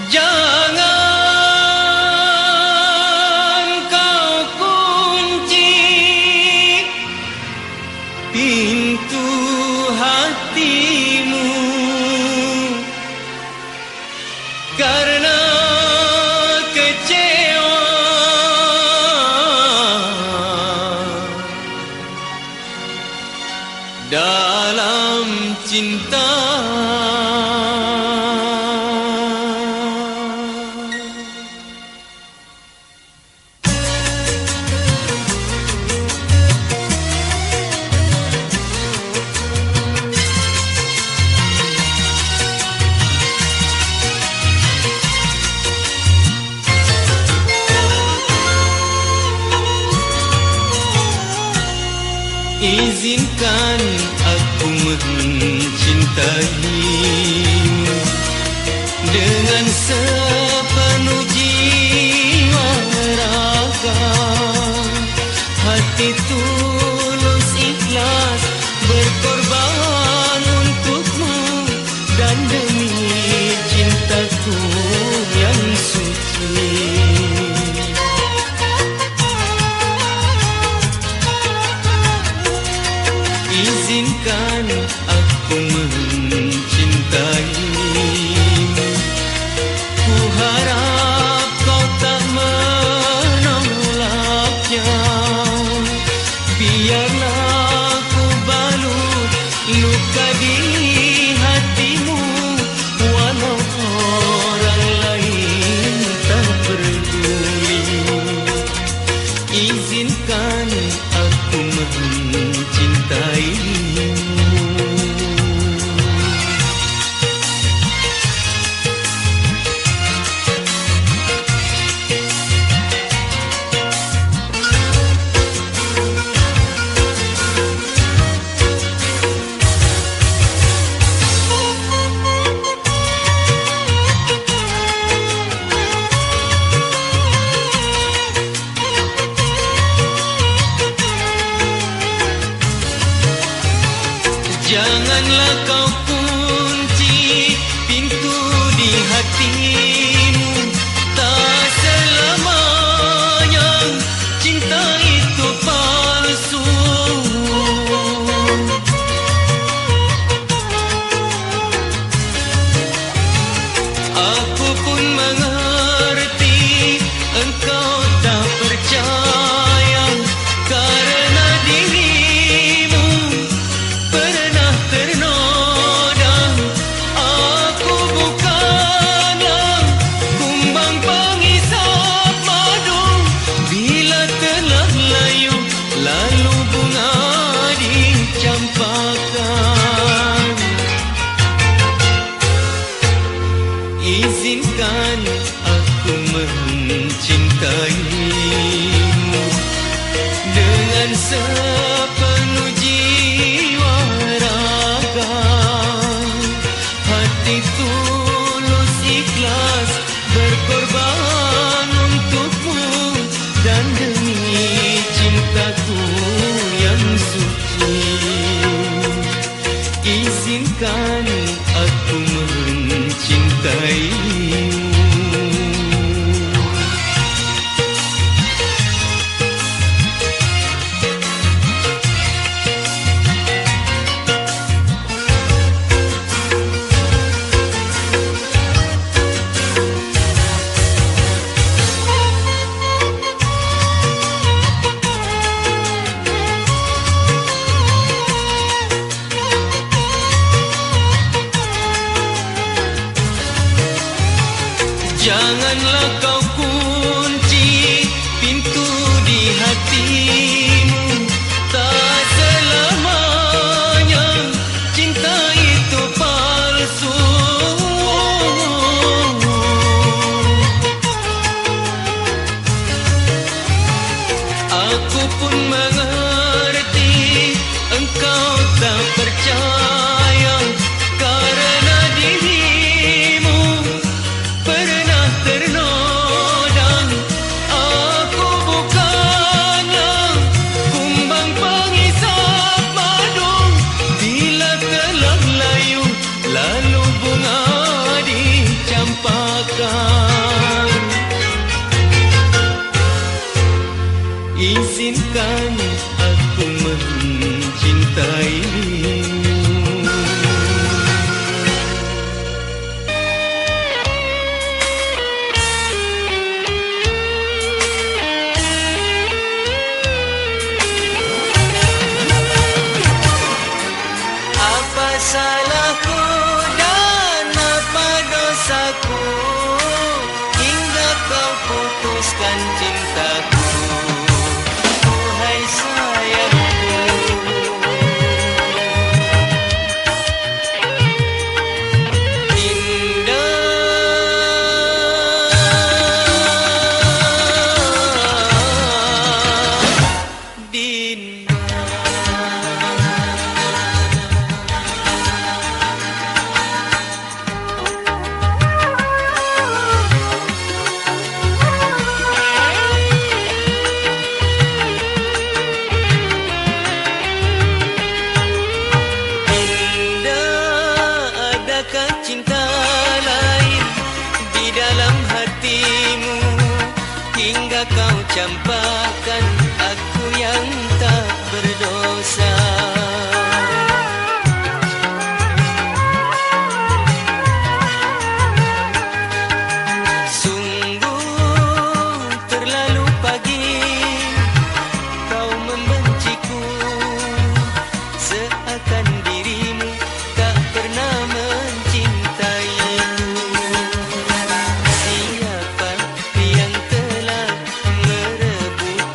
Jangan kau kunci pintu hatimu, karena kecewa dalam cinta. Izinkan aku mencintaimu dengan sepenuh jiwa raga. Hati tulus ikhlas berkorban untukmu dan demi cintaku yang suci. Izinkan aku mencintaimu. Ku harap kau tak menolaknya. Biarlah ku balut luka di hatimu, walau orang lain tak peduli. Izinkan aku mencintaimu. Janganlah kau kunci pintu di hatimu. Tak selamanya cinta itu palsu. Aku pun mengerti engkau tak percaya, karena dirimu pernah ternoda. Aku bukanlah kumbang pengisap madu. Bila telah layu, lalu bunga dicampakkan. Izinkan aku mencintaimu dengan sepenuh jiwa raga. Hati tulus ikhlas berkorban untukmu dan demi cintaku yang suci. Izinkan aku mencintaimu. mainkan aku mencintaimu. Apa salahku dan apa dosaku hingga kau putuskan cintaku, wahai sayangku. Dinda, adakah cinta lain di dalam hatimu hingga kau campakkan aku yang tak berdosa? Sungguh terlalu pagi kau membenciku, seakan dirimu tak pernah mencintaiku. Siapa yang telah merebut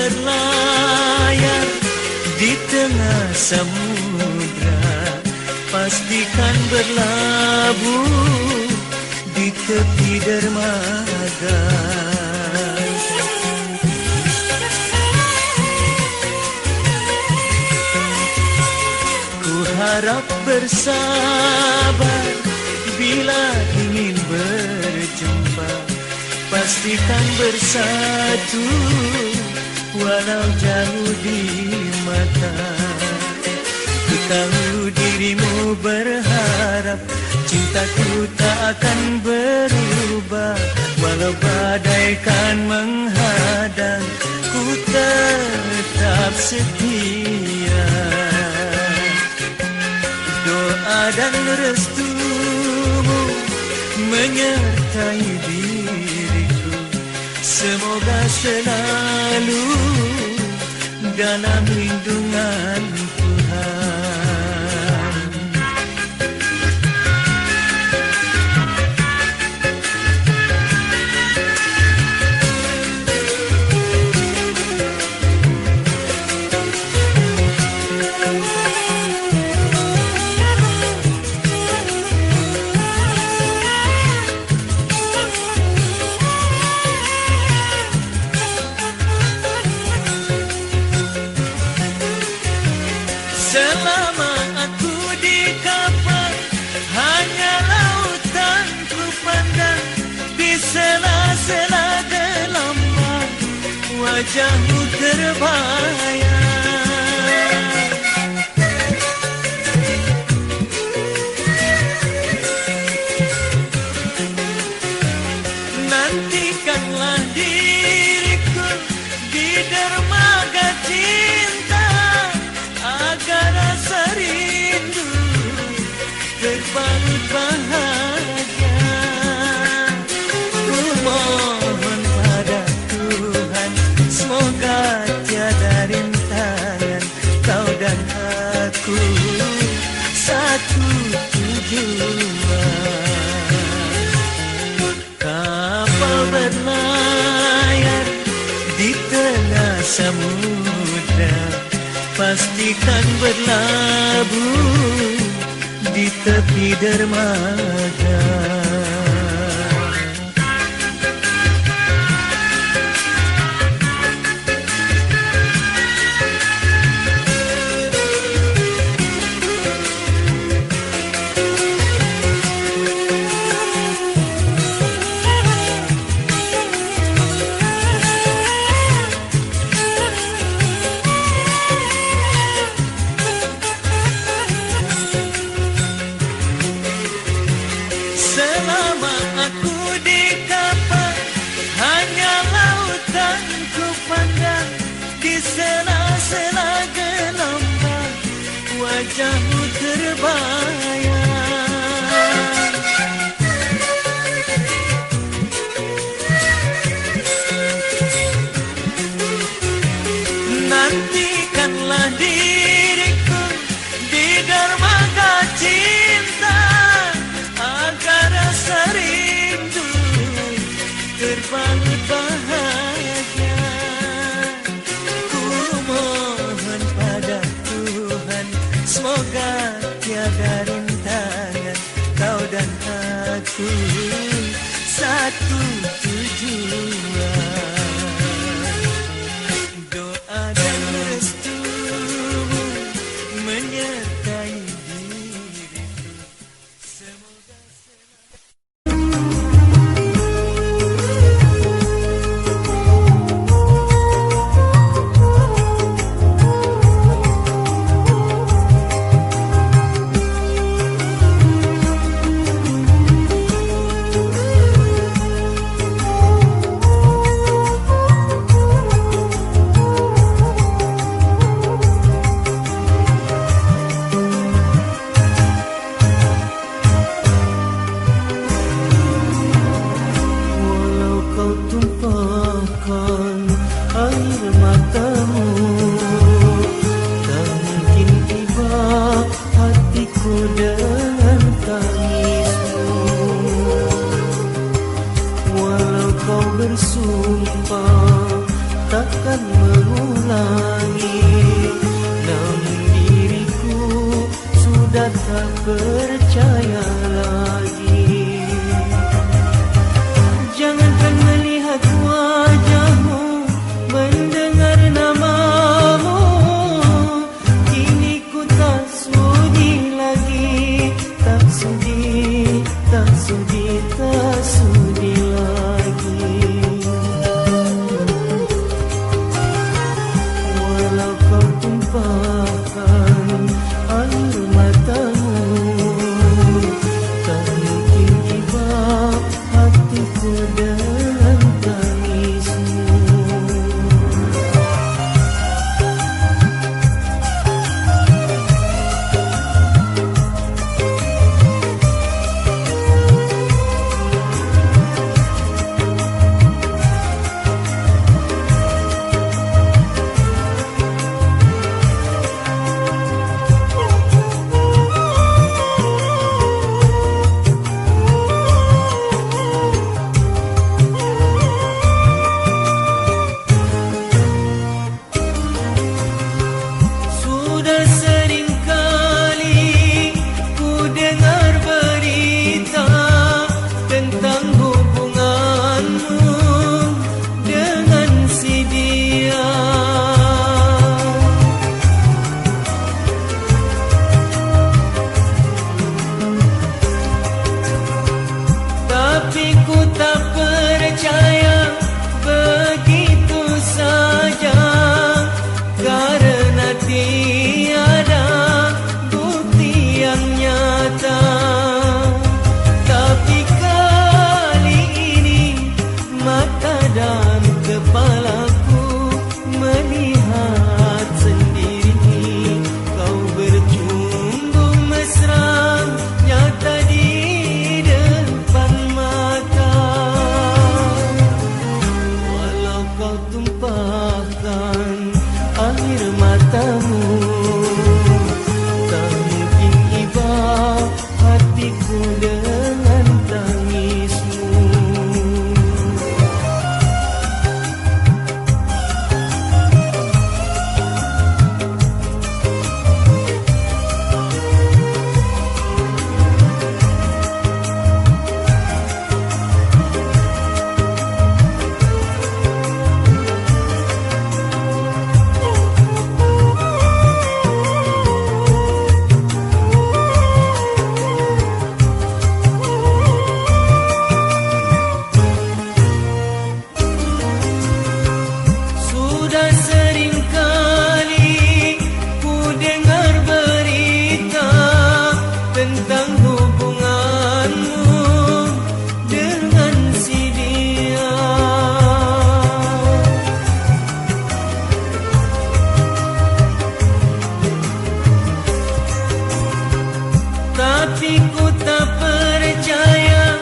berlayar di tengah samudra, pastikan berlabuh di tepi dermaga. Ku harap bersabar bila ingin berjumpa, pastikan bersatu walau jauh di mata. Ketahui dirimu berharap cintaku tak akan berubah, walau badai kan menghadang, ku tetap setia. Doa dan restumu menyertai diriku, semoga selalu dalam lindungan Tuhan. Selama aku di kapal, hanya lautan ku pandang. Di sela-sela gelombang, wajahmu terbayang. Nantikanlah diriku di dermaga cinta, agar rasa rindu terbalut bahagia. Ku mohon pada Tuhan, semoga tiada rintangan, kau dan aku satu tujuan. Kapal berlayar di tengah samudra, pastikan berlabuh di tepi dermaga. Selama aku di kapal, hanya lautan ku pandang. Di sela-sela gelombang, wajahmu terbayang. Nantikanlah diriku di dermaga cinta, agar rasa rindu terbalut bahagia. Ku mohon pada Tuhan, semoga tiada rintangan, kau dan aku satu tujuan. Doa dan restumu menyertai diriku, semoga takkan mengulangi. Namun diriku sudah tak percaya lagi. Jangankan melihat wajahmu, mendengar namamu, kini ku tak sudi lagi, tak sudi, tak sudi, tak sudi lagi. Walau kau tumpahkan air matamu, tak mungkin tiba hatiku dengan tangismu. Sudah sering kali ku dengar berita tentang hubunganmu dengan si dia. Tapi ku tak percaya begitu saja, karena tiada bukti yang nyata. Tapi kali ini mata dan kepalaku melihat sendiri kau bercumbu mesra nyata di depan mata. Walau kau tumpahkan air matamu, tak mungkin iba hatiku dengan tangismu. Sudah sering kali ku dengar berita tentang hubunganmu dengan si dia. Tapi ku tak percaya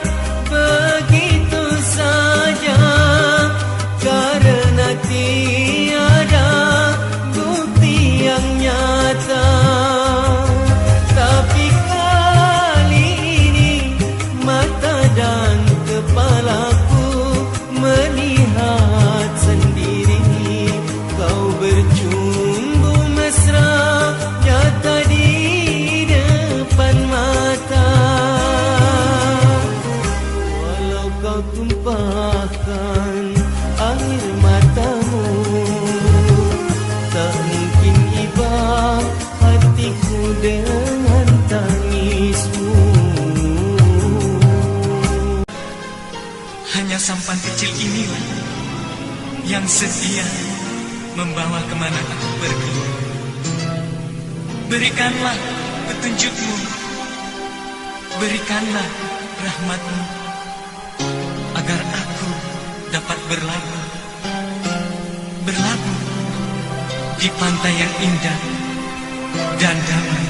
begitu saja, karena tiada bukti yang nyata. Tapi kali ini mata dan kepalaku melihat sendiri kau bercumbu mesra nyata di depan mata. Walau kau tumpahkan air matamu, tak mungkin iba hatiku dengan tangismu. Hanya sampan kecil inilah yang setia membawa kemana aku pergi. Berikanlah petunjukmu, berikanlah rahmatmu, agar aku dapat berlabuh di pantai yang indah dan damai.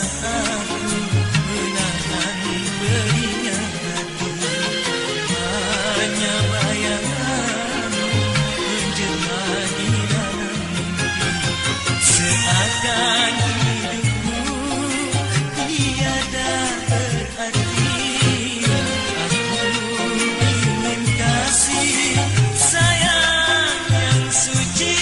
aku menahan berinya hati. Hanya bayanganmu menjelma di dalam mimpi. Seakan hidupku tiada berarti. Aku ingin kasih sayang yang suci.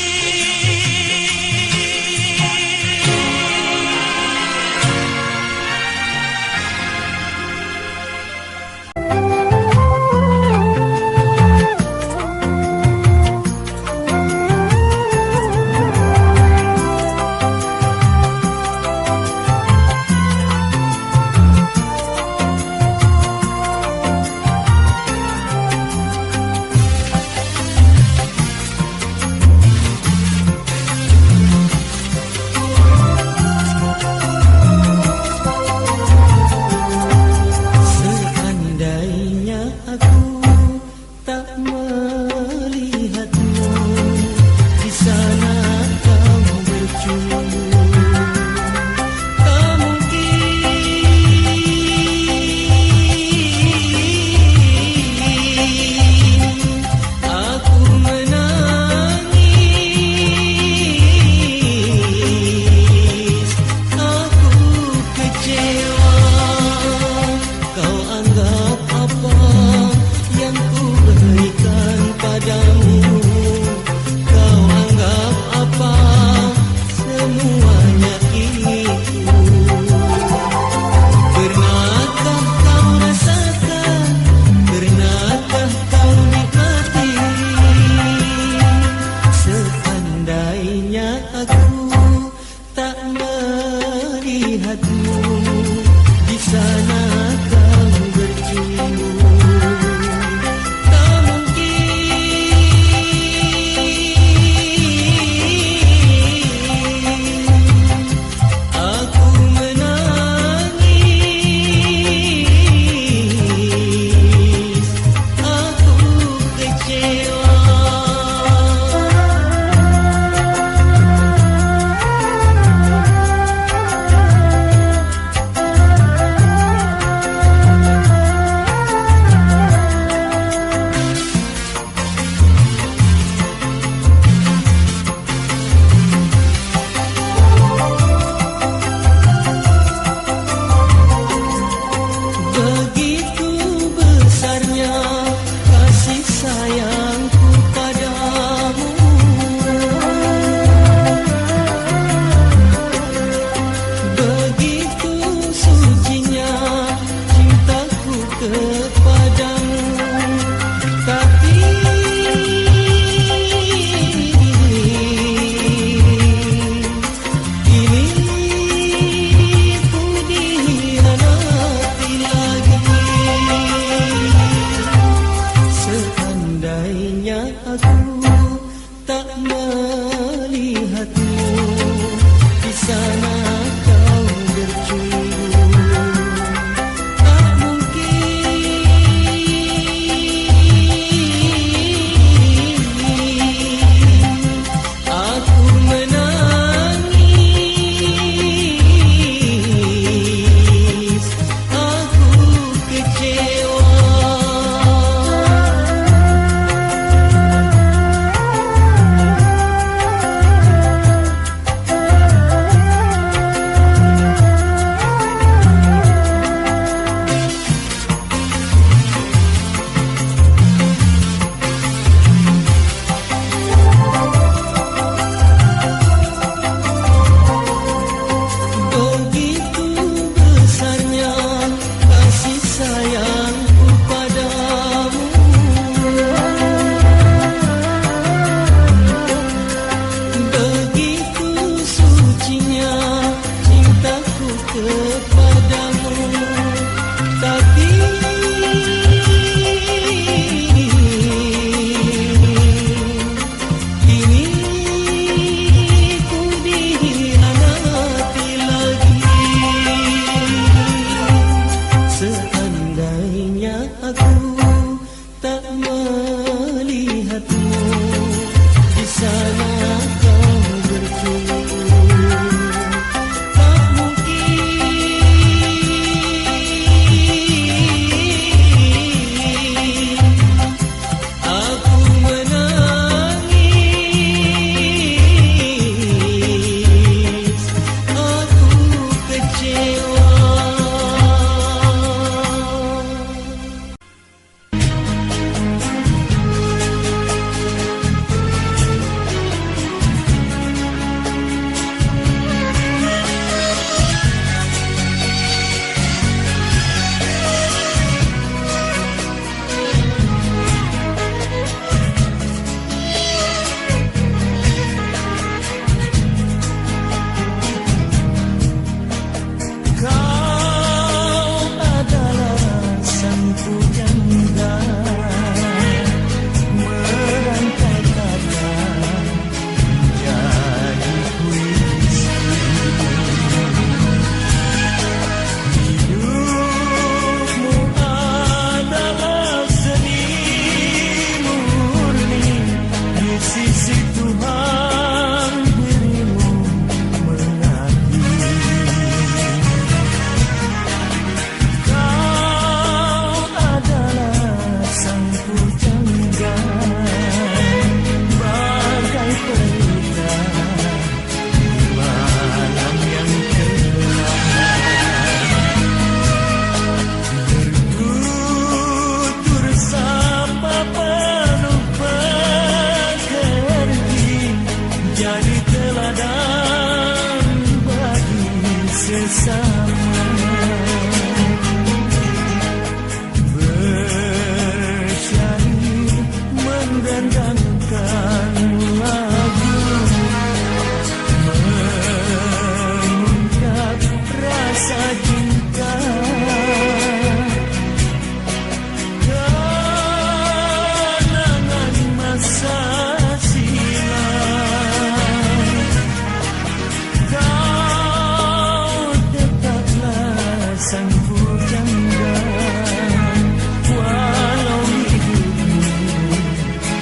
sana kau bercumbu, tak mungkin Bersyair mendendangkan lagu, mengungkap rasa cinta. Kenangan masa silam, kau tetaplah sang pujangga. Walau hidupmu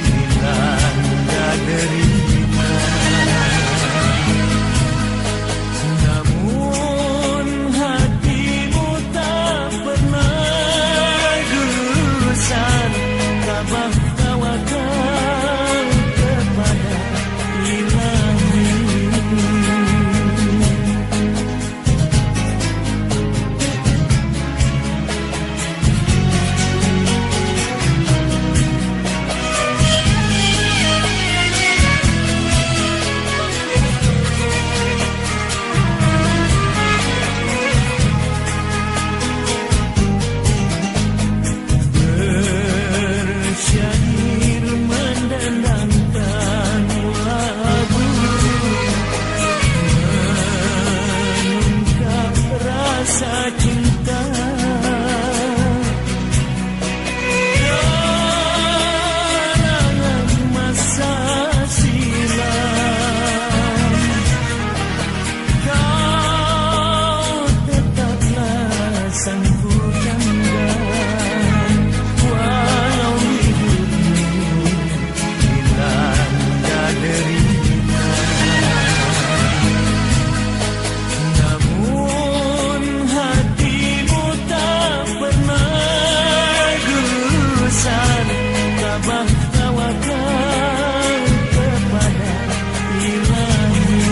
dilanda derita, namun hatimu tak pernah gusar. Tabah tawakal kepada Ilahi. Bersyair mendendangkan lagu, mengungkap rasa cinta. Kenangan masa silam, kau tetaplah sang pujangga. Walau hidupmu dilanda derita, namun hatimu tak pernah gusar. Tabah tawakal kepada Ilahi.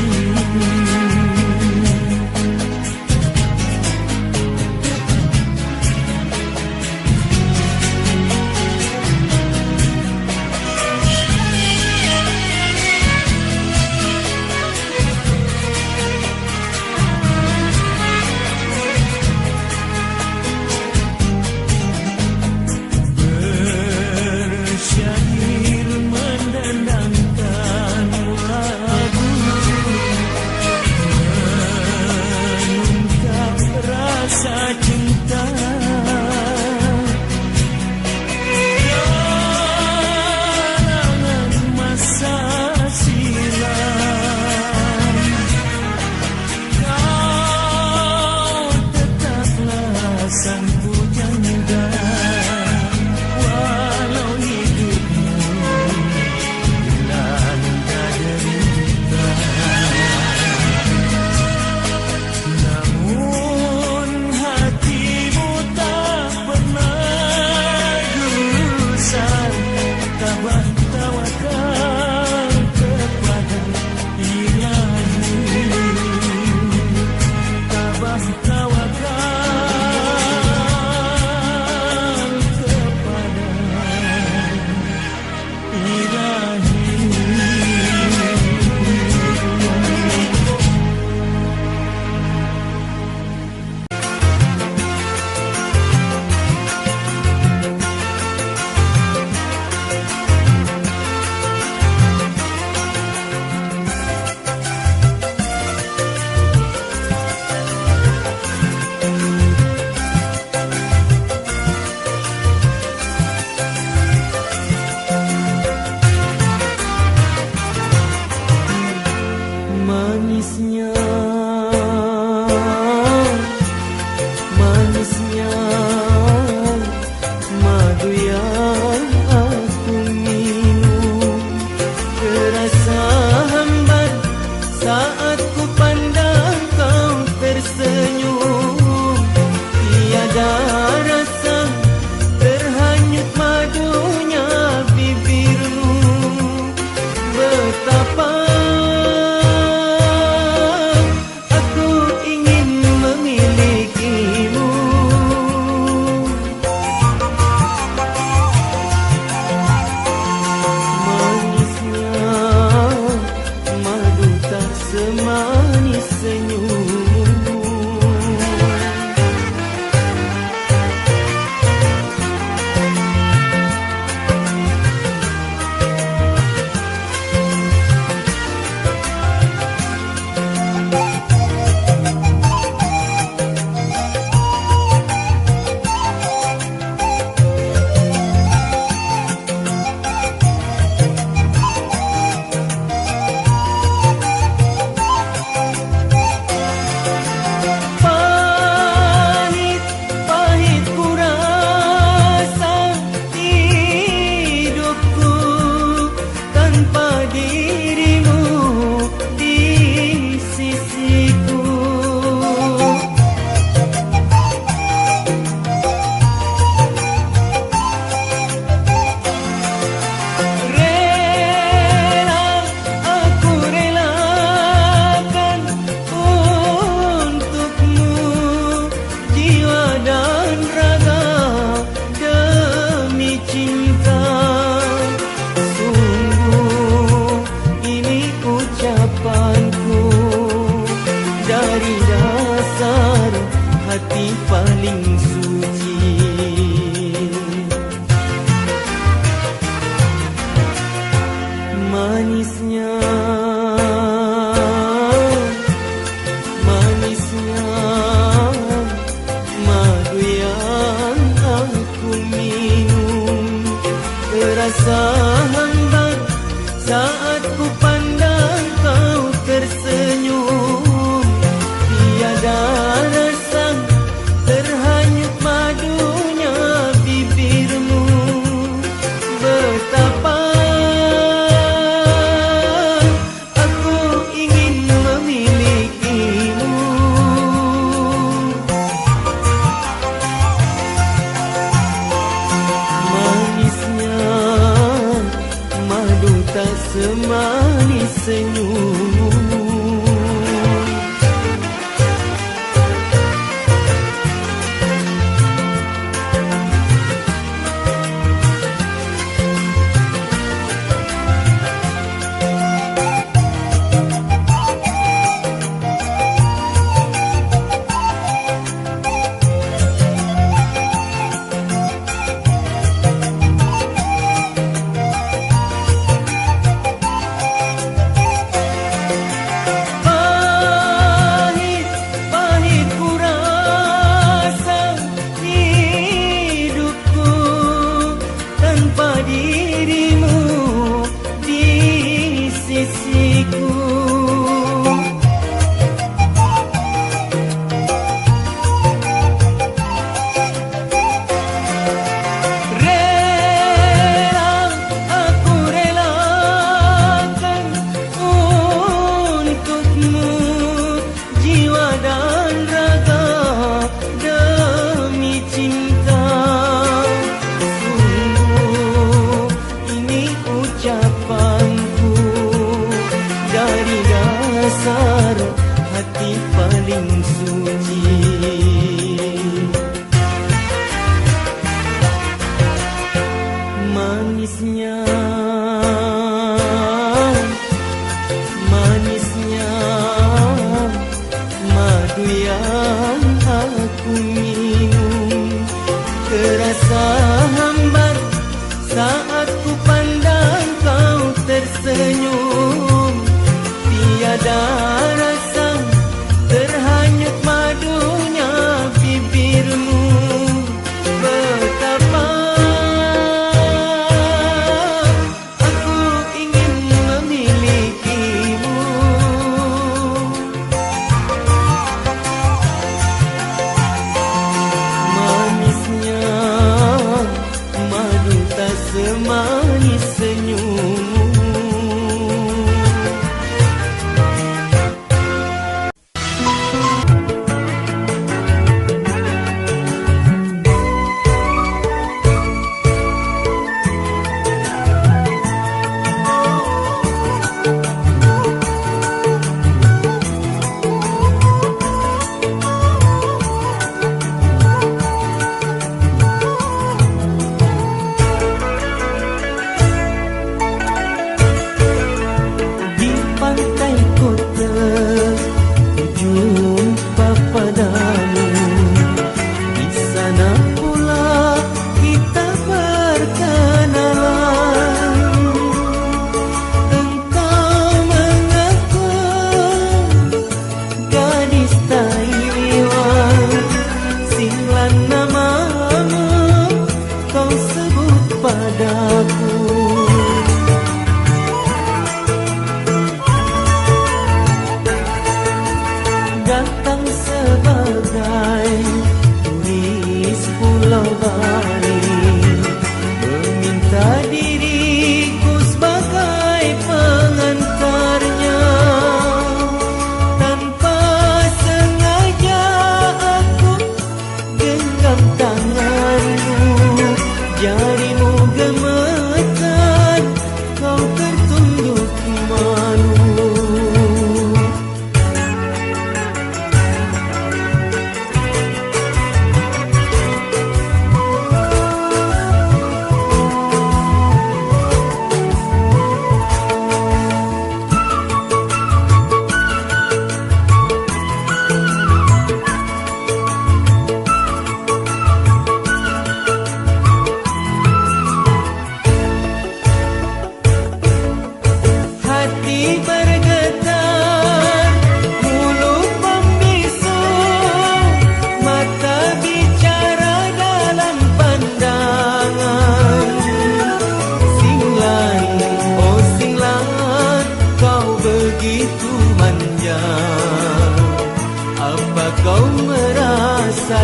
Bersyair mendendangkan lagu, mengungkap rasa cinta. Kenangan masa silam, kau tetaplah sang pujangga. Walau hidupmu dilanda derita, namun hatimu tak pernah gusar. Tabah tawakal kepada Ilahi. Tabah tawakal kepada Ilahi. hati paling suci. Manisnya, manisnya madu yang aku minum, terasa hambar saat ku pandang kau tersenyum. Tiada rasa terhanyut madunya bibirmu. Betapa aku ingin memilikimu. Manisnya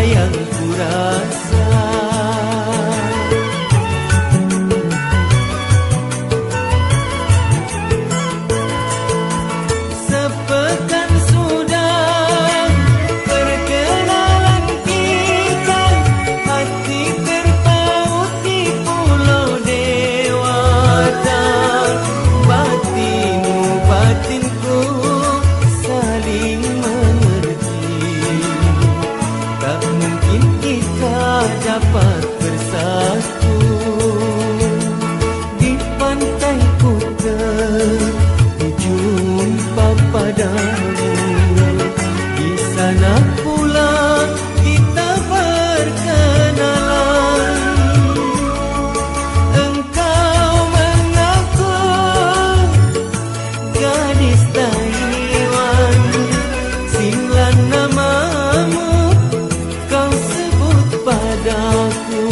yang kurasa. Sepekan sudah perkenalan kita, hati terpaut di pulau dewata. Batinu batinku saling mengerti, tak mungkin kita dapat bersatu di pantai Kuta. Jumpa padamu di sana pula kita berkenalan. Engkau mengaku gadis Taiwan, Sinlan namamu kau sebut padaku.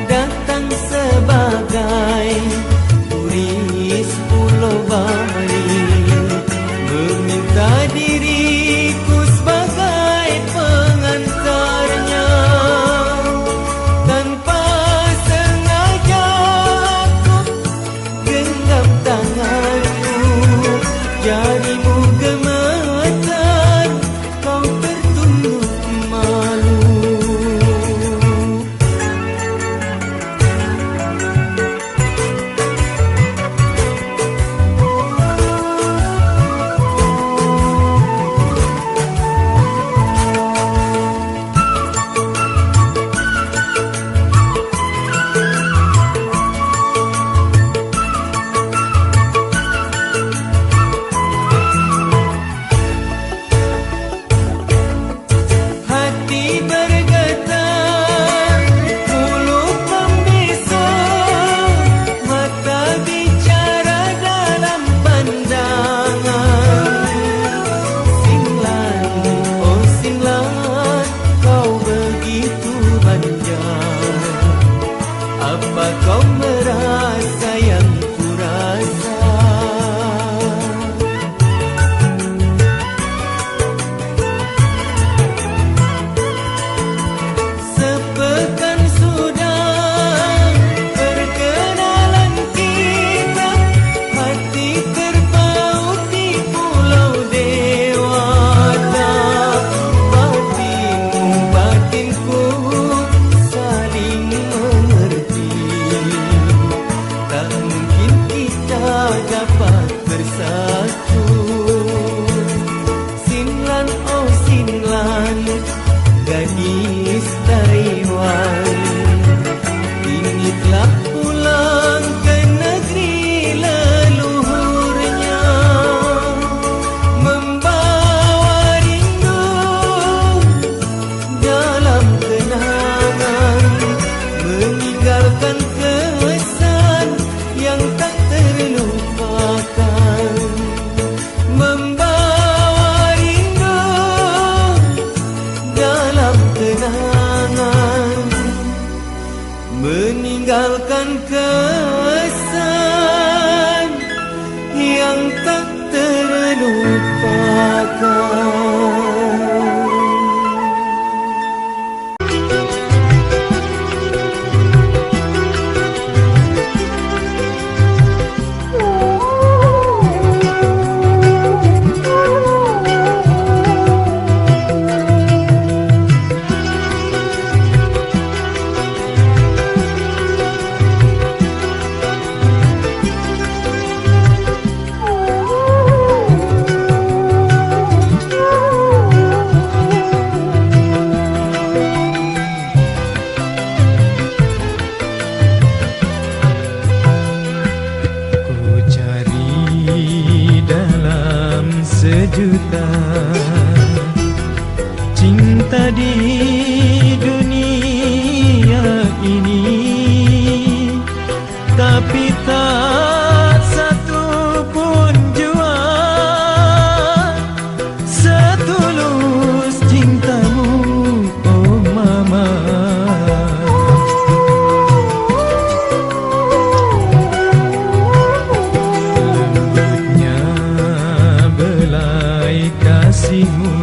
Datang sebagai turis Pulau Bali, meminta diriku sebagai pengantarnya. Tanpa sengaja aku genggam tanganmu, jarimu gemetar, kau tertunduk malu. Hati bergetar, mulut membisu, mata bicara dalam pandangan. Sinlan, oh Sinlan, kau begitu manja. Apa kau merasa yang kurasa? Sepekan sudah perkenalan kita, hati terpaut di pulau dewata. Batinu batinku saling mengerti, tak mungkin kita dapat bersatu. Sinlan, oh Sinlan, gadis Taiwan, kini telah pulang ke negeri leluhurnya, membawa rindu dalam kenangan, meninggalkan kesan yang tak terlupakan. Membawa rindu dalam kenangan, meninggalkan kesan yang tak terlupakan. Sejuta cinta di dunia ini, tapi tak satu pun jua setulus cintamu, oh mama. Lembutnya kasihmu,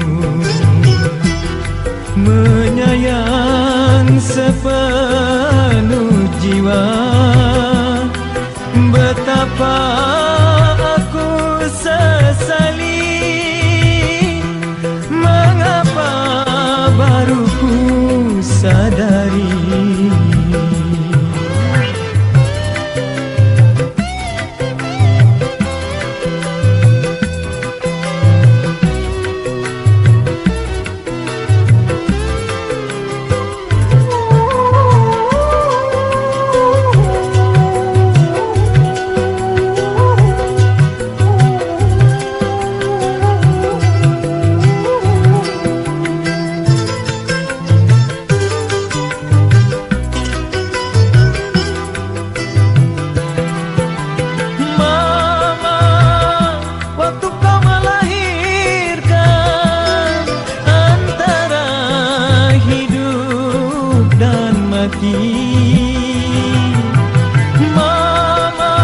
menyayang sepenuh jiwa. Betapa aku sesali, mengapa baru ku sadari. Mama,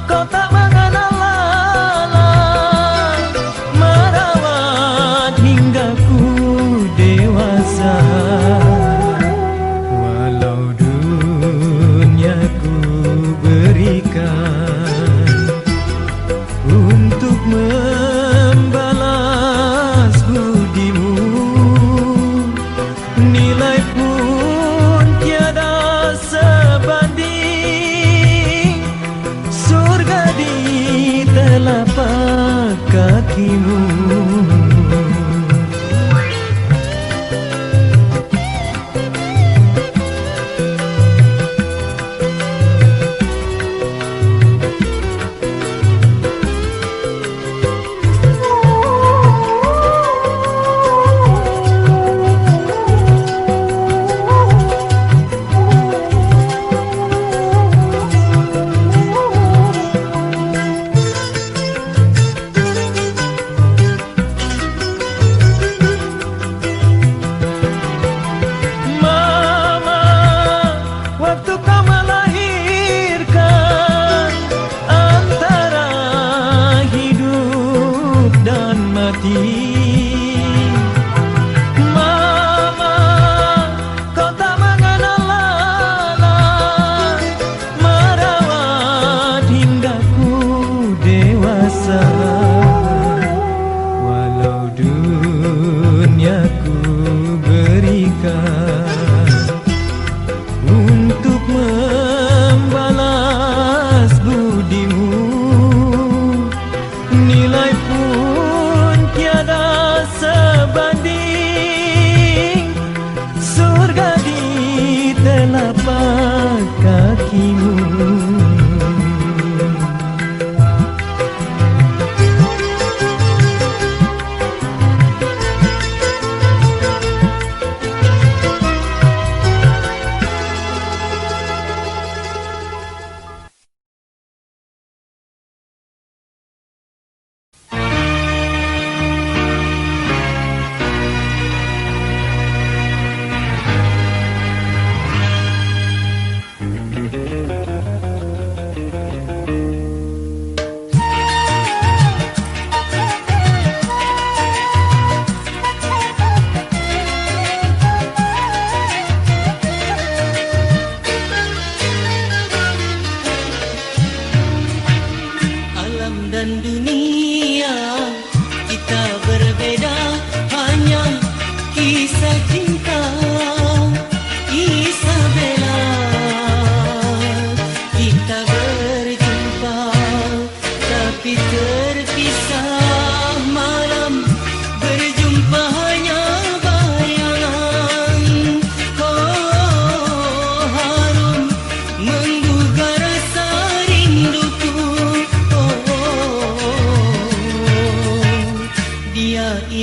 kau tak mengenal lelah, merawat hingga ku dewasa. Walau dunia ku berikan untuk membalas budimu, nilai pun tiada sebanding. Surga di telapak kakimu. Mama, kau tak mengenal lelah, merawat hingga ku dewasa. Walau dunia ku berikan untuk membalas budimu, nilai pun tiada sebanding. Surga di telapak kakimu.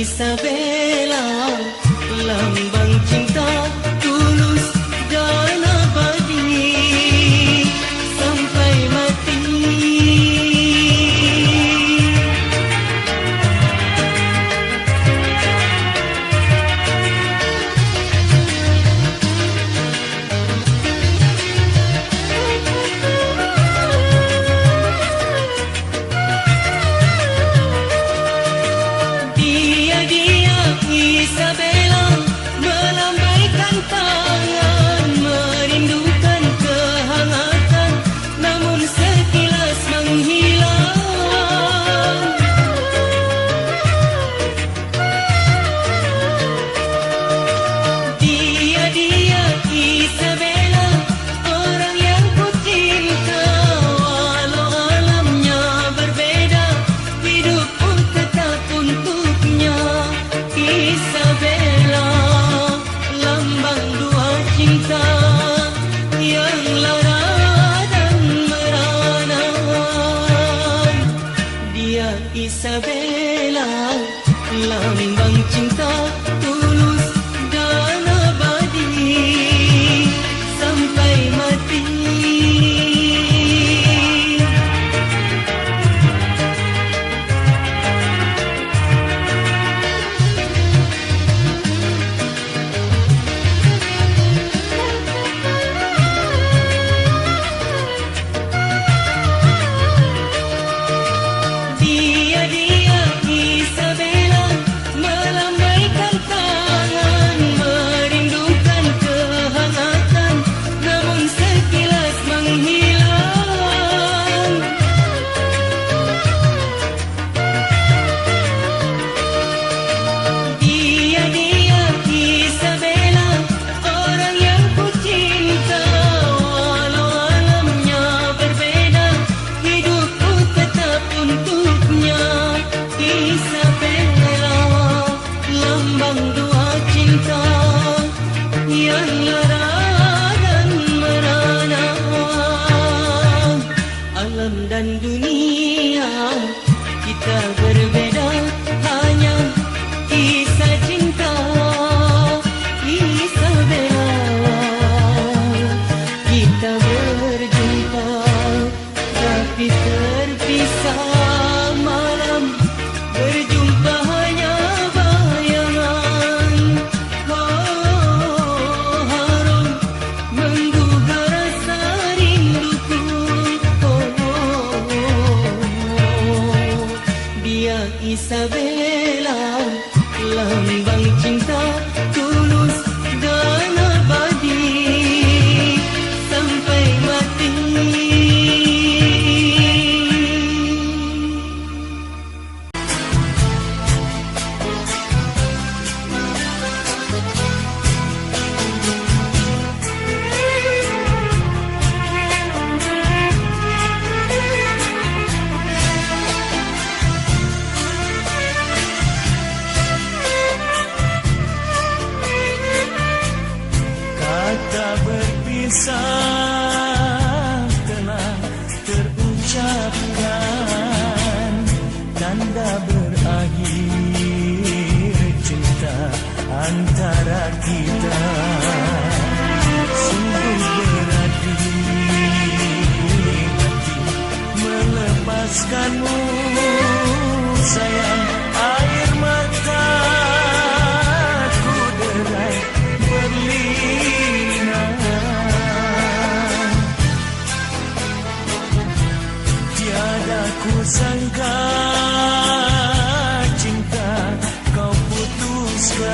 Isabella, lambang cinta tulus dan abadi sampai mati. Di dia Isabella, lambang cinta tulus dan abadi sampai mati. Dan dunia kita berbeda, hanya kisah cinta Isabella. Kita berjumpa tapi terpisah malam, berjumpa hanya bayangan. Oh, harum menggugah rasa rinduku. Dia Isabella, lambang cinta tulus dan abadi sampai mati. telah terucapkan, tanda berakhir cinta antara kita. Sungguh berat di hati melepaskanmu sayang, air mataku derai berlinang. Tiada ku sangka cinta kau putuskan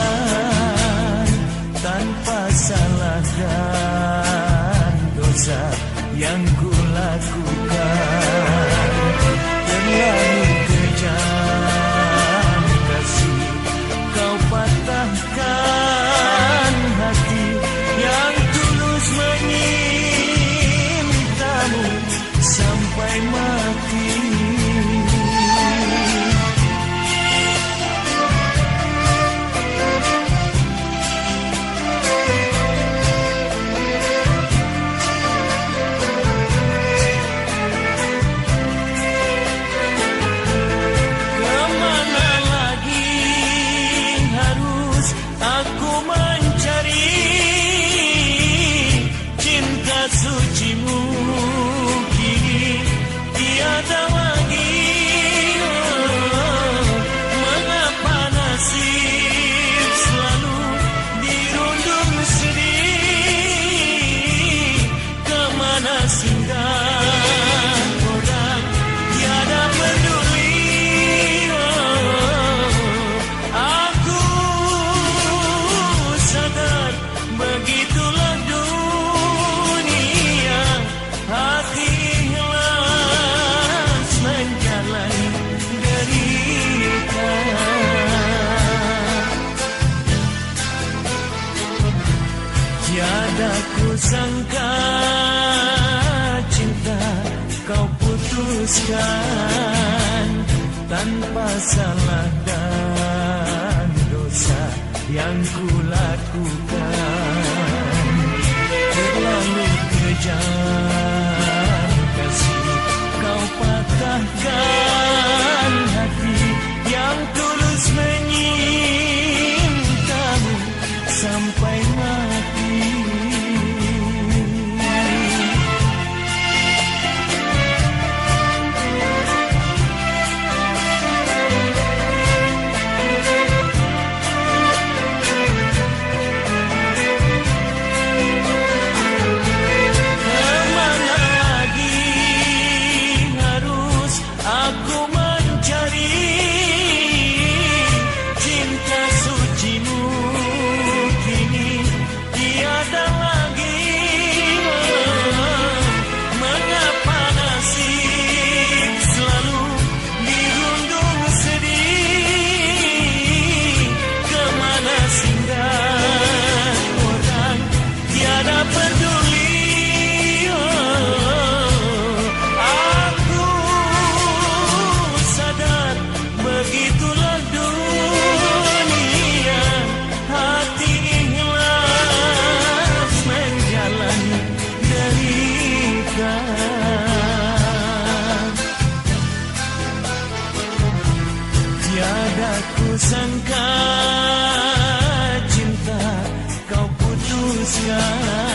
tanpa salah dan dosa yang ku lakukan. Terlalu kejam kasih kau patahkan hati yang tulus menyintamu sampai mati. Kemana lagi harus aku mencari cinta sucimu? Kini tiada lagi. Mengapa nasib selalu dirundung sedih? Kemana singgah orang tiada peduli. Aku sadar begitulah dunia, hati ikhlas menjalani derita. Tiada ku sangka cinta kau putuskan tanpa salah dan dosa yang ku lakukan. Terlalu kejam kasih kau patahkan Tak kusangka cinta kau putuskan.